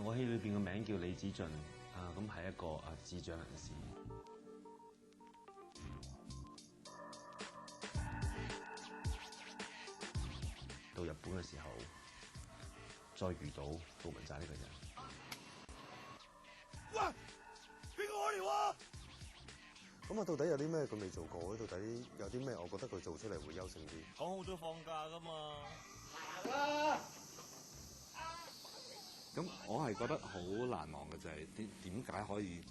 我戲裏邊嘅名叫李子俊，咁係一個智障人士。到日本嘅時候，再遇到杜汶澤呢個人。喂，邊個開聊啊？咁到底有啲咩佢未做過咧？到底有啲咩我覺得佢做出嚟會優勝啲？講好咗放假噶嘛。咁我係覺得好難忘嘅就係點解可以，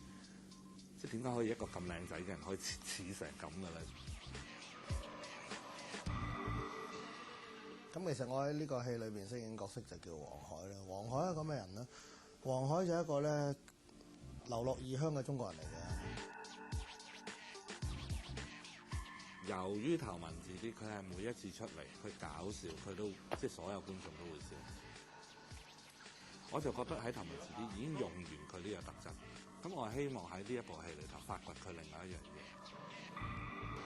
即係點解可以一個咁靚仔嘅人可以似成咁嘅咧？咁其實我喺呢個戲裏邊飾演角色就叫黃海啦。黃海係咁嘅人啦，黃海就係一個咧流落異鄉嘅中國人嚟嘅。由於頭文字 D， 佢係每一次出嚟，佢搞笑，佢都即係所有觀眾都會笑。我就覺得喺頭文字 D 已經用完佢呢個特質，咁我係希望喺呢一部戲裏頭發掘佢另外一樣嘢。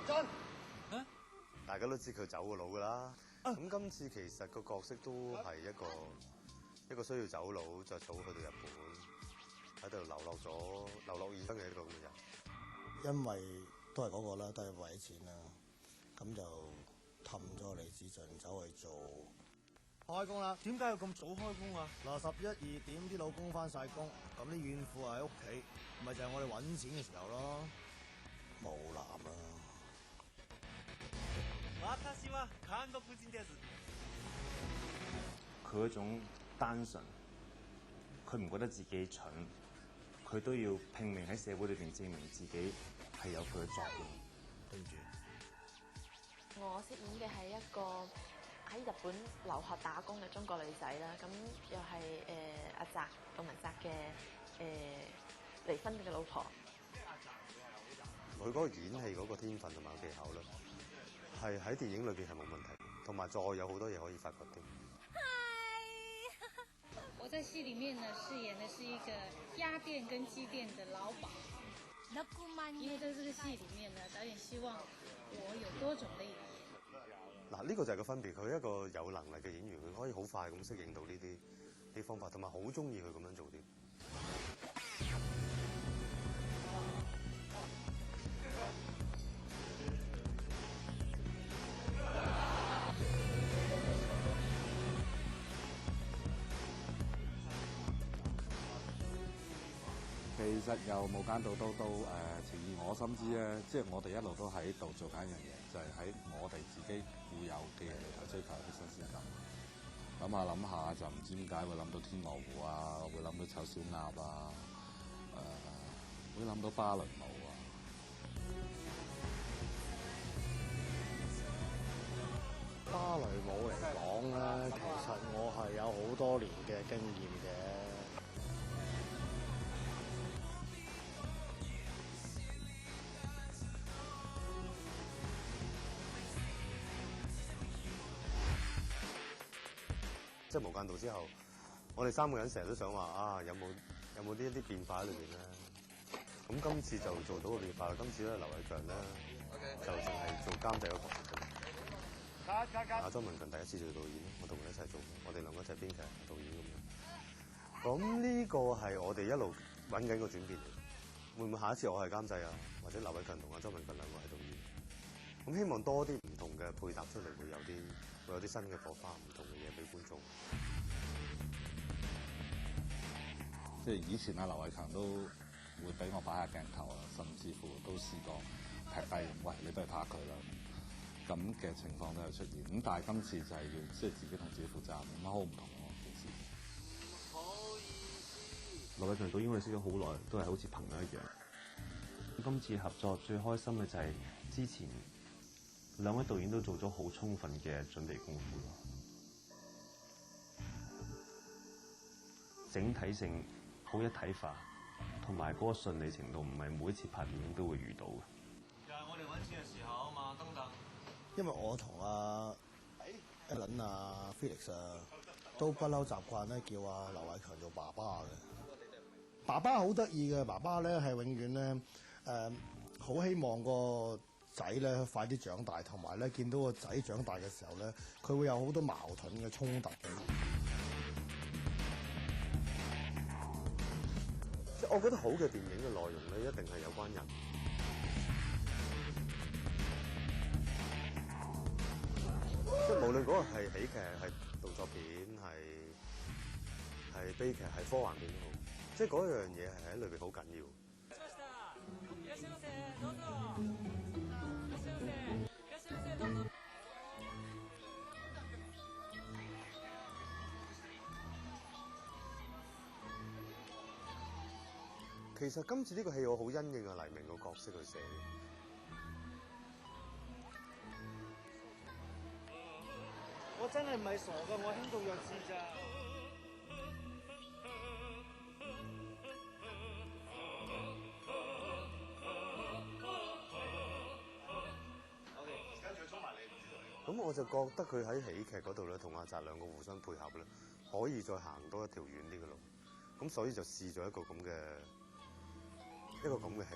真，大家都知佢走個佬噶啦。咁今次其實個角色都係一個需要走佬，再早去到日本，喺度流落異鄉嘅一個咁嘅人。因為都係嗰個啦，都係為錢啦，咁就氹咗李子俊走去做開工啦。點解要咁早開工啊？嗱，11、12點啲老公翻晒工，咁啲怨婦喺屋企，咪就係我哋揾錢嘅時候咯。冇男啊！佢嗰種單純，佢唔覺得自己蠢，佢都要拼命喺社會裏邊證明自己係有佢嘅作用。對唔住，我飾演嘅係一個喺日本留學打工嘅中國女仔啦，咁又係阿澤杜汶澤嘅離婚嘅老婆。佢嗰個演戲嗰個天分同埋技巧咧，係喺電影裏邊係冇問題，同埋再有好多嘢可以發掘添。我在戲裡面呢飾演的是一個鴨店跟雞店的老闆。因為在這個戲裡面呢，導演希望我有多種類型。嗱，呢個就係個分別。佢一個有能力嘅演員，佢可以好快咁適應到呢啲方法，同埋好中意佢咁樣做啲。其實由無間道到潛移我心知咧，即係我哋一路都喺度做緊一樣嘢，就係喺我哋自己固有嘅嘢裏頭追求一啲新鮮感。諗下就唔知點解會諗到天鵝湖啊，會諗到臭小鴨啊，會諗到芭蕾舞啊。芭蕾舞嚟講咧，其實我係有好多年嘅經驗嘅。即係無間道之後，我哋三個人成日都想話有冇呢一啲變化喺裏邊咧？咁今次就做到個變化啦。今次咧，劉偉強咧就淨係做監製嗰個角色。阿莊文強第一次做導演，我同佢一齊做，我哋兩個一齊編劇、導演咁樣。咁呢個係我哋一路揾緊個轉變嚟。會唔會下一次我係監製啊？或者劉偉強同阿莊文強兩個係導演？咁希望多啲唔同嘅配搭出嚟，會有啲新嘅火花，唔同嘅嘢俾觀眾。即係以前阿劉偉強都會俾我擺下鏡頭啊，甚至乎都試過劈低，喂，你不如拍佢啦。咁嘅情況都有出現。咁但係今次就係要即係自己同自己負責，咁好唔同咯件事。唔好意思。劉偉強導演我哋識咗好耐，都係好似朋友一樣。今次合作最開心嘅就係之前兩位導演都做咗好充分嘅準備功夫咯，整體性好一體化，同埋嗰個順利程度唔係每一次拍電影都會遇到嘅。就係我哋揾錢嘅時候啊嘛，等等。因為我同阿 Alan 啊、Felix 啊都不嬲習慣咧叫阿劉偉強做爸爸嘅。爸爸好得意嘅，爸爸咧係永遠咧好希望個仔咧快啲長大，同埋咧見到個仔長大嘅時候咧，佢會有好多矛盾嘅衝突嘅。我覺得好嘅電影嘅內容咧，一定係有關人。即係無論嗰個係喜劇、係動作片、係悲劇、係科幻片都好，即係嗰樣嘢係喺裏邊好緊要。其實今次呢個戲我好因應啊黎明個角色去寫。我真係唔係傻噶，我輕度弱智咋。咁我就覺得佢喺喜劇嗰度咧，同阿澤兩個互相配合咧，可以再行多一條遠啲嘅路。咁所以就試咗一個咁嘅戲。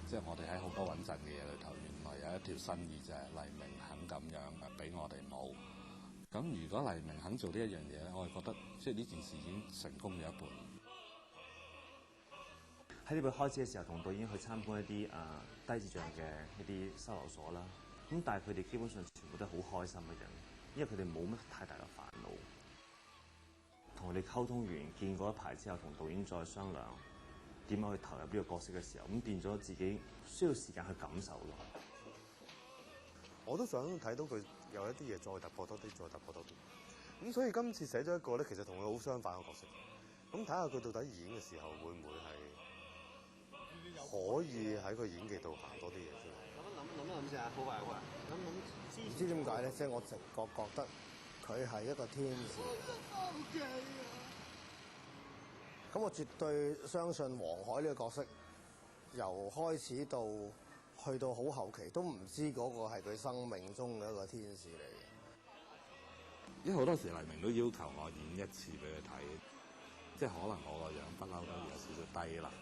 即係我哋喺好多穩陣嘅嘢裏頭，原來有一條新意就係黎明肯咁樣俾我哋冇。咁如果黎明肯做呢一樣嘢咧，我係覺得即係呢件事已經成功咗一半。喺呢部開始嘅時候，同導演去參觀一啲低智障嘅一啲收留所啦。咁但係佢哋基本上全部都好開心嘅人，因為佢哋冇乜太大嘅煩惱。同佢哋溝通完，見過一排之後，同導演再商量點樣去投入呢個角色嘅時候，咁變咗自己需要時間去感受咯。我都想睇到佢有一啲嘢再突破多啲，再突破多啲。咁所以今次寫咗一個咧，其實同佢好相反嘅角色。咁睇下佢到底演嘅時候會唔會係可以喺佢演技度行多啲嘢出嚟。諗先啊，好快好快。唔知點解咧？即係我直覺覺得佢係一個天使。咁我絕對相信黃海呢個角色，由開始到去到好後期，都唔知嗰個係佢生命中嘅一個天使嚟嘅。因為好多時黎明都要求我演一次俾佢睇，即係可能我個樣不嬲都有少少低能咧。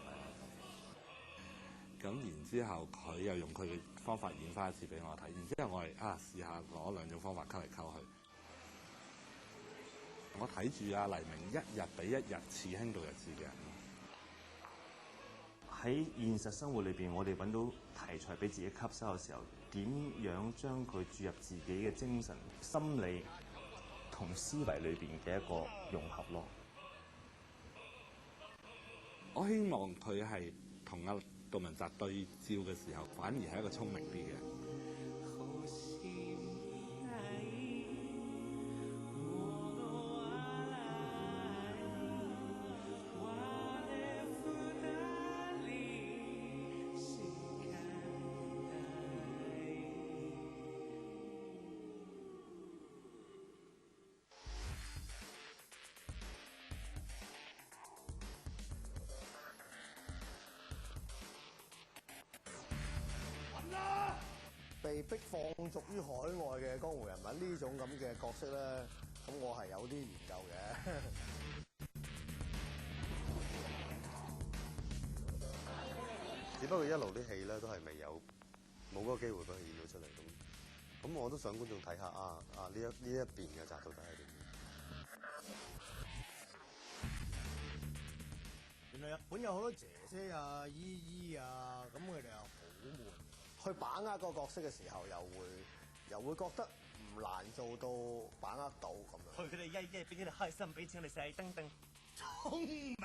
咁然之後佢又用佢嘅方法演翻一次俾我睇，然之後我係試下攞兩種方法溝嚟溝去。我睇住阿黎明一日比一日似輕度弱智嘅人。喺現實生活裏邊，我哋揾到題材俾自己吸收嘅時候，點樣將佢注入自己嘅精神、心理同思維裏邊嘅一個融合咯？我希望佢係同阿杜汶澤對照嘅時候，反而係一個聰明啲嘅。被逼放逐於海外嘅江湖人物呢種咁嘅角色咧，咁我係有啲研究嘅。只不過一路啲戲咧都係冇嗰個機會俾佢演到出嚟咁我都想觀眾睇下呢一邊嘅澤到底係點？原來日本有好多姐姐啊、姨姨啊，咁佢哋又好悶。去把握個角色嘅時候，又會覺得唔難做到把握到咁樣。佢哋一俾佢哋開心，俾錢你細噔噔。聰明。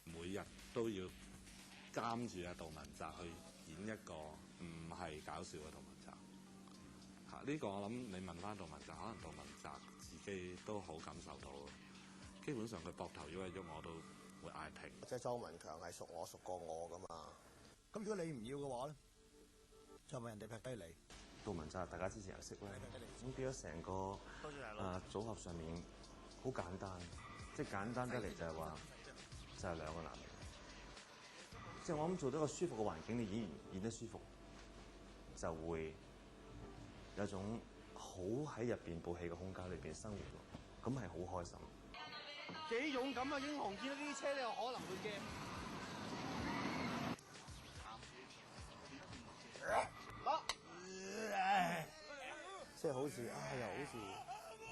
每日都要監住阿杜汶澤去演一個唔係搞笑嘅杜汶澤。呢個我諗你問翻杜汶澤，可能杜汶澤自己都好感受到。基本上佢膊頭喐一喐，我都會嗌停。即係莊文強係熟過我噶嘛。咁如果你唔要嘅話咧？就咪人哋劈低你。杜汶澤大家之前又識咧，咁變咗成個組合上面好簡單，即係簡單得嚟就係話就係兩個男人。即係我諗做到一個舒服嘅環境，你演員演得舒服，就會有種好喺入邊部戲嘅空間裏邊生活咯，咁係好開心。幾勇敢啊！英雄見到呢啲車，你有可能會驚。即係好似又好似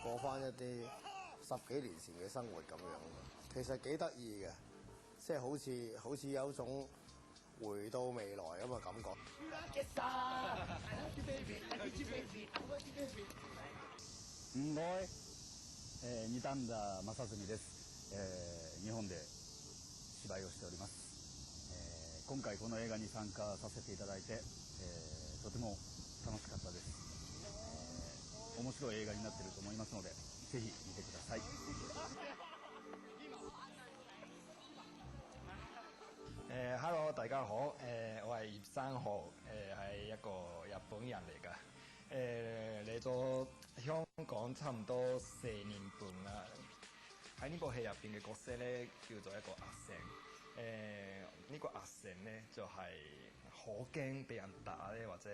過翻一啲10幾年前嘅生活咁樣，其實幾得意嘅，即係好似有種回到未來咁嘅感覺。すごい、二段田正純です。日本で芝居をしております。今回この映画に参加させていただいて、とても楽しかったです。面白い映画になっていると思いますので、ぜひ見てください。Hello， 大家好，我係葉生豪，係一個日本人嚟㗎，嚟咗香港差唔多4年半啦。喺呢部戲入邊嘅角色咧叫做一個阿成，呢個阿成咧就係好驚俾人打咧，或者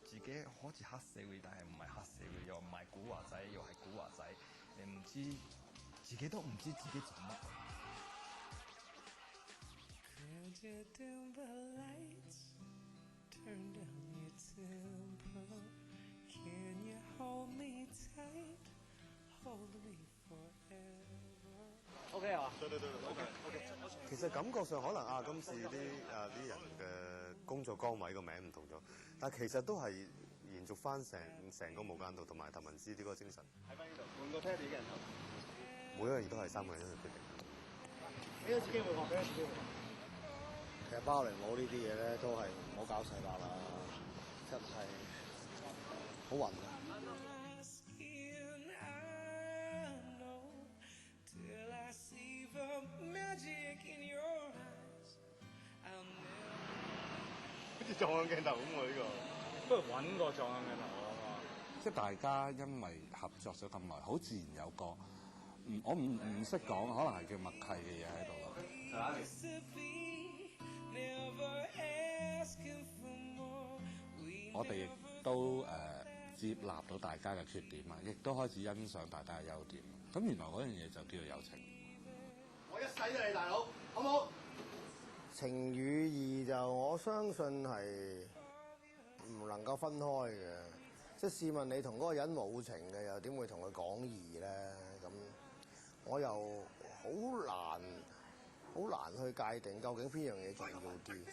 自己好似黑社會，但係唔係黑社會，又唔係古惑仔，又係古惑仔，唔知自己都唔知自己做乜。OK 啊？對。其實感覺上可能今次啲人嘅工作崗位個名唔同咗，但係其實都係延續翻成個無間道同埋頭文字 D 嗰個精神。喺翻呢度換個 Teddy 嘅人，每一樣嘢都係3個人一齊決定。俾多次機會我，俾多次機會。其實包靈佬呢啲嘢咧都係唔好搞細白啦，真係好暈啊！好似撞向鏡頭咁喎呢個，不如揾個撞向鏡頭啊嘛！即係大家因為合作咗咁耐，好自然有個我唔識講，可能係叫默契嘅嘢喺度咯。我哋亦都接納到大家嘅缺點啊，亦都開始欣賞大家嘅優點。咁原來嗰樣嘢就叫做友情。我一世都你大佬，好冇？情與義就我相信係唔能夠分開嘅。即係試問你同嗰個人冇情嘅，又點會同佢講義咧？咁我又好難去界定究竟邊樣嘢重要啲。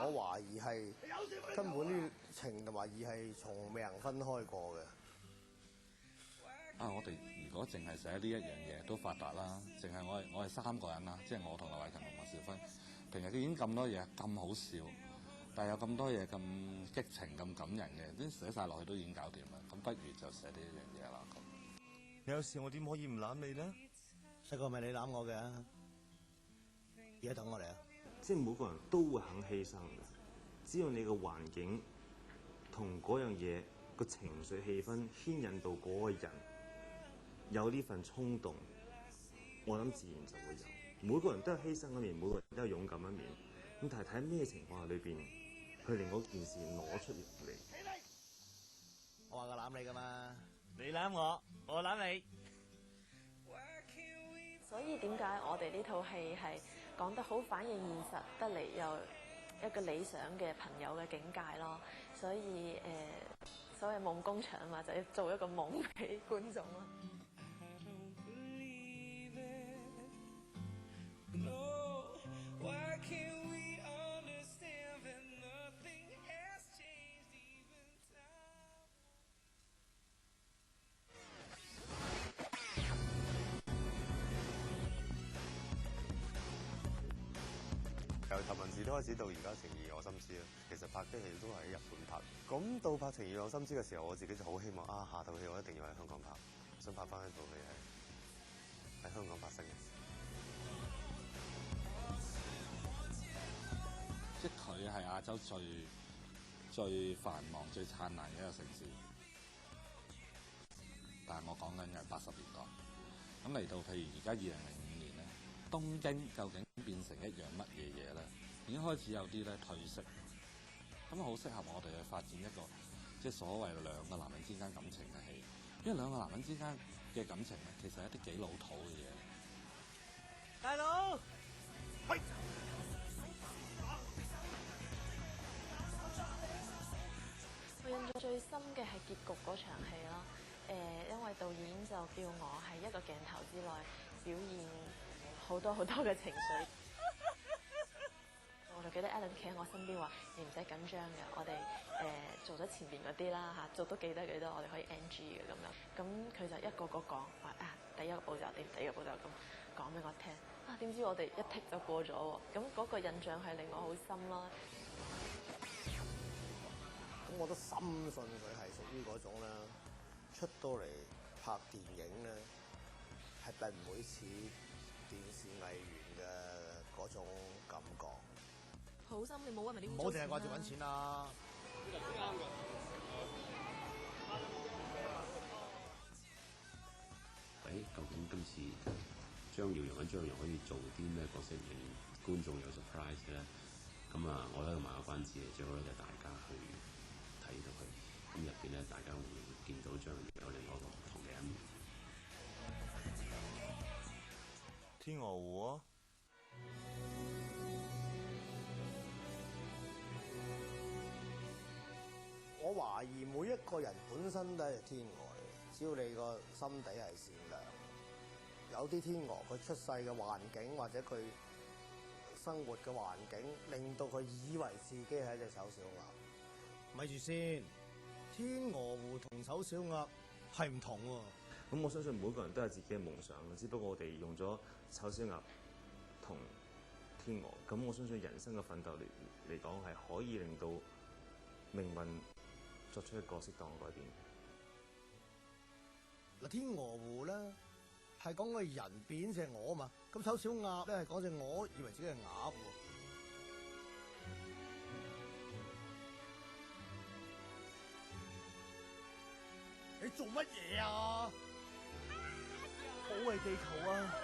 我懷疑係根本啲情同埋義係從未人分開過嘅。我哋如果淨係寫呢一樣嘢都發達啦，淨係我係3個人啦，即係我同劉偉強同麥兆輝，平日已經咁多嘢咁好笑，但係有咁多嘢咁激情咁感人嘅，啲寫晒落去都已經搞掂啦。咁不如就寫呢一樣嘢啦。有時我點可以唔攬你咧？細個咪你攬我嘅，而家等我嚟啊！即係每個人都會肯犧牲嘅，只要你個環境同嗰樣嘢個情緒氣氛牽引到嗰個人有呢份衝動，我諗自然就會有。每個人都有犧牲一面，每個人都有勇敢一面。咁但係睇咩情況下裏邊，去令嗰件事攞出嚟。我話我攬你㗎嘛，你攬我，我攬你。所以點解我哋呢套戲係講得好反映現實得嚟，又一個理想嘅朋友嘅境界咯？所以所謂夢工場嘛，就要做一個夢俾觀眾咯。由頭文字都開始到而家情義我心知啦，其實拍啲戲都係喺日本拍。咁到拍情義我心知嘅時候，我自己就好希望下套戲我一定要喺香港拍，想拍翻一套戲喺香港發生嘅事。即係佢係亞洲最繁忙、最燦爛嘅一個城市，但係我講緊嘅係80年代。咁嚟到譬如而家2005年咧，東京究竟變成一樣乜嘢嘢咧？已經開始有啲咧褪色，咁好適合我哋去發展一個即係所謂兩個男人之間感情嘅戲。因為兩個男人之間嘅感情咧，其實係一啲幾老土嘅嘢。大佬，係。最深嘅係結局嗰場戲咯。因為導演就叫我喺一個鏡頭之內表現好多嘅情緒。我就記得 Alan 企喺我身邊話：你唔使緊張嘅，我哋做咗前邊嗰啲啦嚇，做都記得幾多，我哋可以 NG 嘅咁樣。咁佢就一個個講話啊，第一個步驟點，第二個步驟咁講俾我聽。啊，點知我哋一剔就過咗喎。咁嗰個印象係令我好深啦。咁我都深信佢係屬於嗰種咧，出到嚟拍電影咧，係並唔會似電視藝員嘅嗰種感覺。好心你冇揾埋啲，唔好淨係掛住揾錢啦。究竟今次張耀揚可以做啲咩角色令觀眾有 surprise 咧？咁啊，我喺度賣個關子，最好咧就大家去睇到佢。咁入邊咧，大家會見到張耀揚有另外一個唔同嘅一面。天鵝湖啊！我懷疑每一個人本身都係天鵝嚟嘅，只要你個心底係善良。有啲天鵝佢出世嘅環境或者佢生活嘅環境，令到佢以為自己係一隻醜小鴨。咪住先，天鵝湖同醜小鴨係唔同喎。咁我相信每個人都有自己嘅夢想，只不過我哋用咗醜小鴨同天鵝。咁我相信人生嘅奮鬥嚟講係可以令到命運作出一個適當嘅改變。嗱，天鵝湖咧係講個人變隻鵝啊嘛，咁醜小鴨咧係講隻鵝以為自己係鴨喎。你做乜嘢啊？保衞地球啊！